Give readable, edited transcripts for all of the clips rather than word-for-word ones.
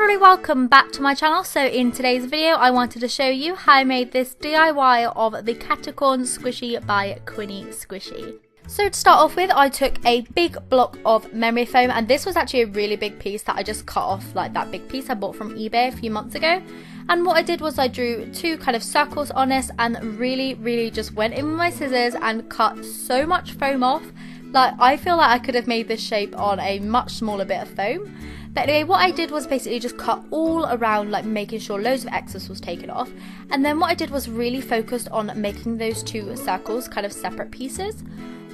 everybody, welcome back to my channel. So in today's video I wanted to show you how I made this DIY of the Caticorn Squishy by Quinny Squishy. So to start off with, I took a big block of memory foam, and this was actually a really big piece that I just cut off, like that big piece I bought from eBay a few months ago. And what I did was I drew two kind of circles on this and really just went in with my scissors and cut so much foam off. Like, I feel like I could have made this shape on a much smaller bit of foam. But anyway, what I did was basically just cut all around, like making sure loads of excess was taken off. And then what I did was really focused on making those two circles kind of separate pieces.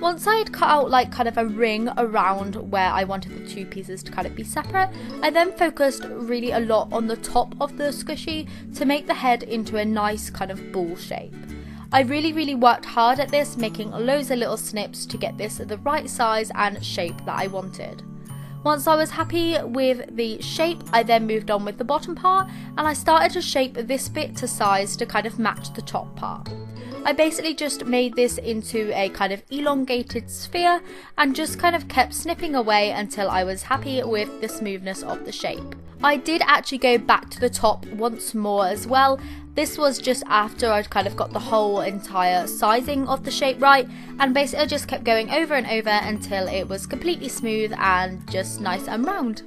Once I had cut out like kind of a ring around where I wanted the two pieces to kind of be separate, I then focused really a lot on the top of the squishy to make the head into a nice kind of ball shape. I really worked hard at this, making loads of little snips to get this the right size and shape that I wanted. Once I was happy with the shape, I then moved on with the bottom part, and I started to shape this bit to size to kind of match the top part. I basically just made this into a kind of elongated sphere and just kind of kept snipping away until I was happy with the smoothness of the shape. I did actually go back to the top once more as well. This was just after I'd kind of got the whole entire sizing of the shape right, and basically I just kept going over and over until it was completely smooth and just nice and round.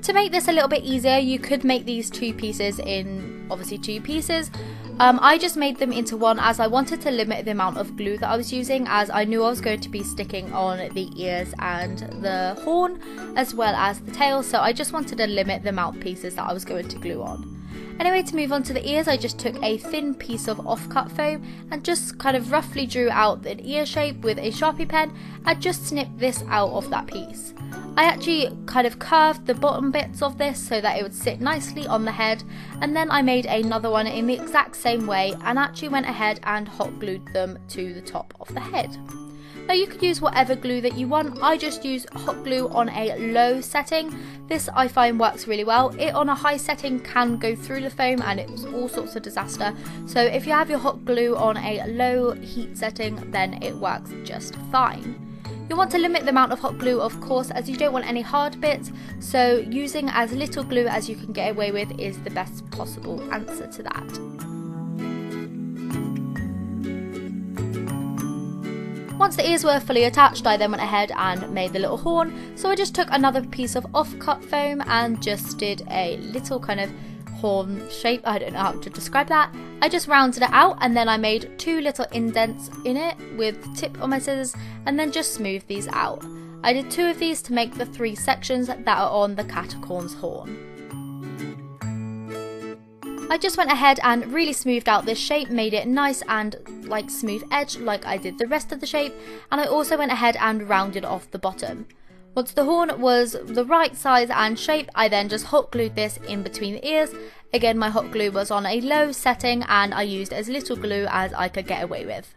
To make this a little bit easier, you could make these two pieces in obviously two pieces. I just made them into one as I wanted to limit the amount of glue that I was using, as I knew I was going to be sticking on the ears and the horn as well as the tail, so I just wanted to limit the amount of pieces that I was going to glue on. Anyway, to move on to the ears, I just took a thin piece of offcut foam and just kind of roughly drew out an ear shape with a Sharpie pen and just snipped this out of that piece. I actually kind of curved the bottom bits of this so that it would sit nicely on the head, and then I made another one in the exact same way and actually went ahead and hot glued them to the top of the head. Now you could use whatever glue that you want. I just use hot glue on a low setting. This I find works really well. It on a high setting can go through the foam and it's all sorts of disaster. So if you have your hot glue on a low heat setting, then it works just fine. You want to limit the amount of hot glue, of course, as you don't want any hard bits, so using as little glue as you can get away with is the best possible answer to that. Once the ears were fully attached, I then went ahead and made the little horn, so I just took another piece of offcut foam and just did a little kind of horn shape. I don't know how to describe that. I just rounded it out and then I made two little indents in it with the tip of my scissors and then just smoothed these out. I did two of these to make the three sections that are on the Caticorn's horn. I just went ahead and really smoothed out this shape, made it nice and like smooth edge like I did the rest of the shape, and I also went ahead and rounded off the bottom. Once the horn was the right size and shape, I then just hot glued this in between the ears. Again, my hot glue was on a low setting and I used as little glue as I could get away with.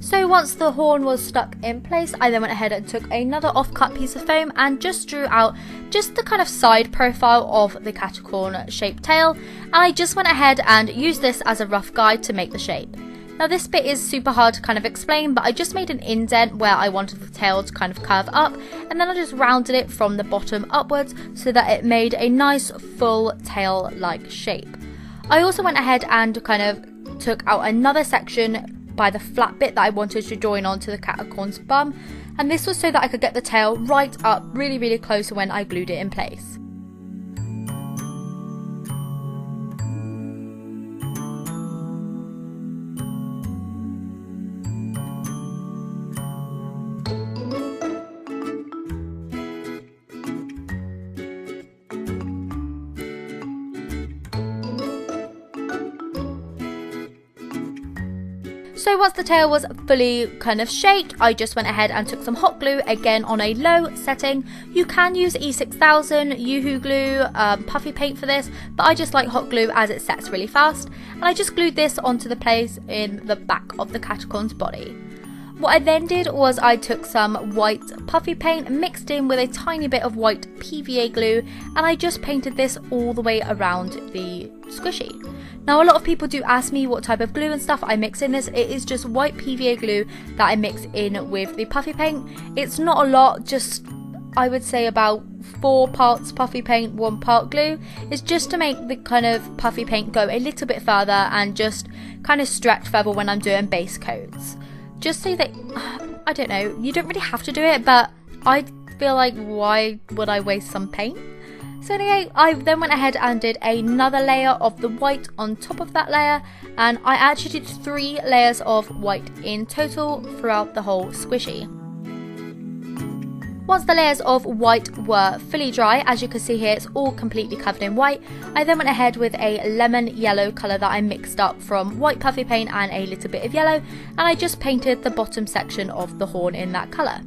So once the horn was stuck in place, I then went ahead and took another offcut piece of foam and just drew out just the kind of side profile of the Caticorn shaped tail, and I just went ahead and used this as a rough guide to make the shape. Now this bit is super hard to kind of explain, but I just made an indent where I wanted the tail to kind of curve up, and then I just rounded it from the bottom upwards so that it made a nice full tail like shape. I also went ahead and kind of took out another section by the flat bit that I wanted to join onto the Caticorn's bum, and this was so that I could get the tail right up really close when I glued it in place. So once the tail was fully kind of shaped, I just went ahead and took some hot glue, again on a low setting. You can use E6000, Yoo-hoo glue, puffy paint for this, but I just like hot glue as it sets really fast. And I just glued this onto the place in the back of the Caticorn's body. What I then did was I took some white puffy paint mixed in with a tiny bit of white PVA glue, and I just painted this all the way around the squishy. Now a lot of people do ask me what type of glue and stuff I mix in this. It is just white PVA glue that I mix in with the puffy paint. It's not a lot, just I would say about 4 parts puffy paint, 1 part glue. It's just to make the kind of puffy paint go a little bit further and just kind of stretch further when I'm doing base coats. Just so that, I don't know, you don't really have to do it, but I feel like why would I waste some paint? So anyway, I then went ahead and did another layer of the white on top of that layer, and I actually did 3 layers of white in total throughout the whole squishy. Once the layers of white were fully dry, as you can see here, it's all completely covered in white. I then went ahead with a lemon yellow colour that I mixed up from white puffy paint and a little bit of yellow, and I just painted the bottom section of the horn in that colour.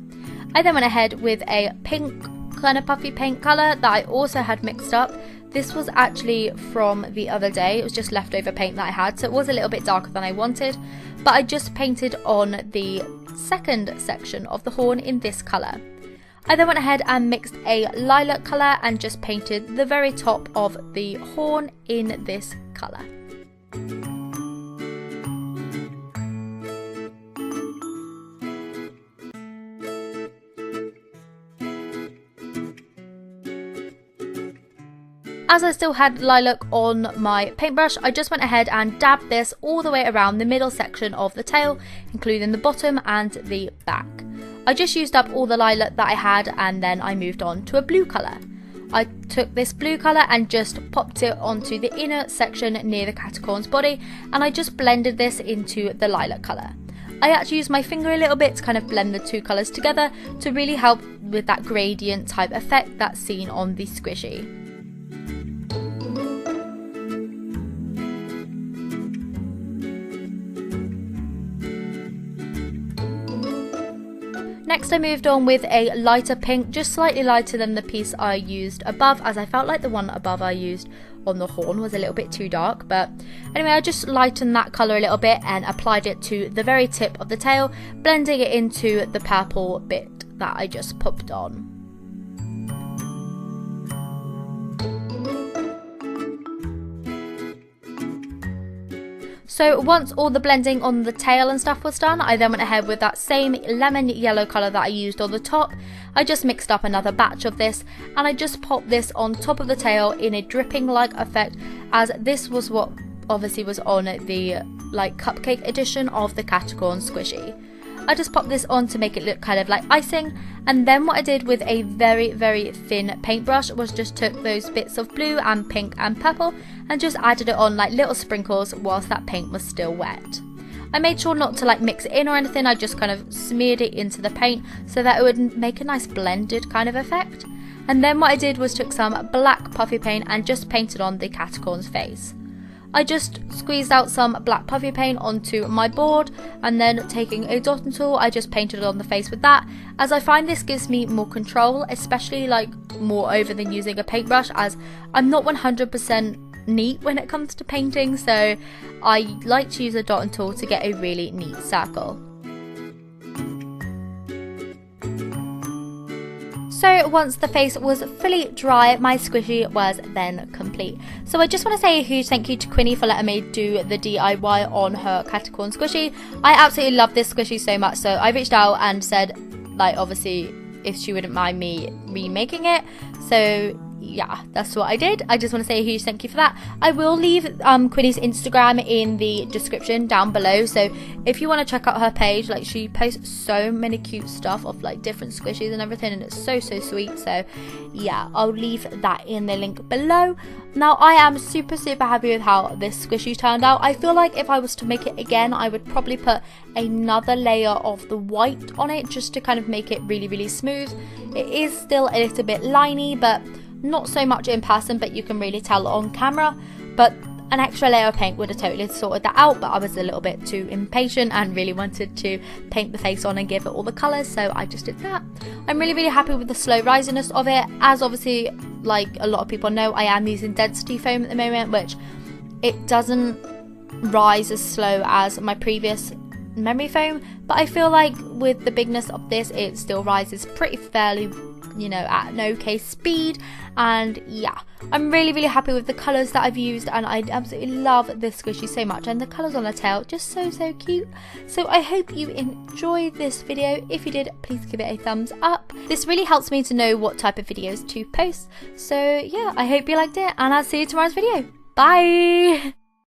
I then went ahead with a pink kind of puffy paint colour that I also had mixed up. This was actually from the other day, it was just leftover paint that I had, so it was a little bit darker than I wanted, but I just painted on the second section of the horn in this colour. I then went ahead and mixed a lilac colour and just painted the very top of the horn in this colour. As I still had lilac on my paintbrush, I just went ahead and dabbed this all the way around the middle section of the tail, including the bottom and the back. I just used up all the lilac that I had, and then I moved on to a blue colour. I took this blue colour and just popped it onto the inner section near the Caticorn's body, and I just blended this into the lilac colour. I actually used my finger a little bit to kind of blend the 2 colours together to really help with that gradient type effect that's seen on the squishy. Next I moved on with a lighter pink, just slightly lighter than the piece I used above, as I felt like the one above I used on the horn was a little bit too dark. But anyway, I just lightened that colour a little bit and applied it to the very tip of the tail, blending it into the purple bit that I just popped on. So once all the blending on the tail and stuff was done, I then went ahead with that same lemon yellow colour that I used on the top. I just mixed up another batch of this, and I just popped this on top of the tail in a dripping like effect, as this was what obviously was on the like cupcake edition of the Caticorn Squishy. I just popped this on to make it look kind of like icing, and then what I did with a very thin paintbrush was just took those bits of blue and pink and purple and just added it on like little sprinkles whilst that paint was still wet. I made sure not to like mix it in or anything, I just kind of smeared it into the paint so that it would make a nice blended kind of effect. And then what I did was took some black puffy paint and just painted on the Caticorn's face. I just squeezed out some black puffy paint onto my board, and then taking a dotting tool I just painted on the face with that, as I find this gives me more control, especially like more over than using a paintbrush, as I'm not 100% neat when it comes to painting, so I like to use a dotting tool to get a really neat circle. So once the face was fully dry, my squishy was then complete. So I just want to say a huge thank you to Quinny for letting me do the DIY on her Caticorn Squishy. I absolutely love this squishy so much, so I reached out and said, like, obviously if she wouldn't mind me remaking it. So yeah, that's what I did. I just want to say a huge thank you for that. I will leave Quinny's Instagram in the description down below, so if you want to check out her page, like, she posts so many cute stuff of like different squishies and everything, and it's so sweet. So yeah, I'll leave that in the link below. Now I am super happy with how this squishy turned out. I feel like if I was to make it again, I would probably put another layer of the white on it just to kind of make it really smooth. It is still a little bit liney, but not so much in person, but you can really tell on camera. But an extra layer of paint would have totally sorted that out, but I was a little bit too impatient and really wanted to paint the face on and give it all the colours, so I just did that. I'm really happy with the slow risiness of it, as obviously, like a lot of people know, I am using density foam at the moment, which it doesn't rise as slow as my previous memory foam, but I feel like with the bigness of this, it still rises pretty fairly you know, at an okay speed. And yeah, I'm really happy with the colours that I've used, and I absolutely love this squishy so much, and the colours on the tail just so cute. So I hope you enjoyed this video. If you did, please give it a thumbs up. This really helps me to know what type of videos to post. So yeah, I hope you liked it, and I'll see you in tomorrow's video. Bye!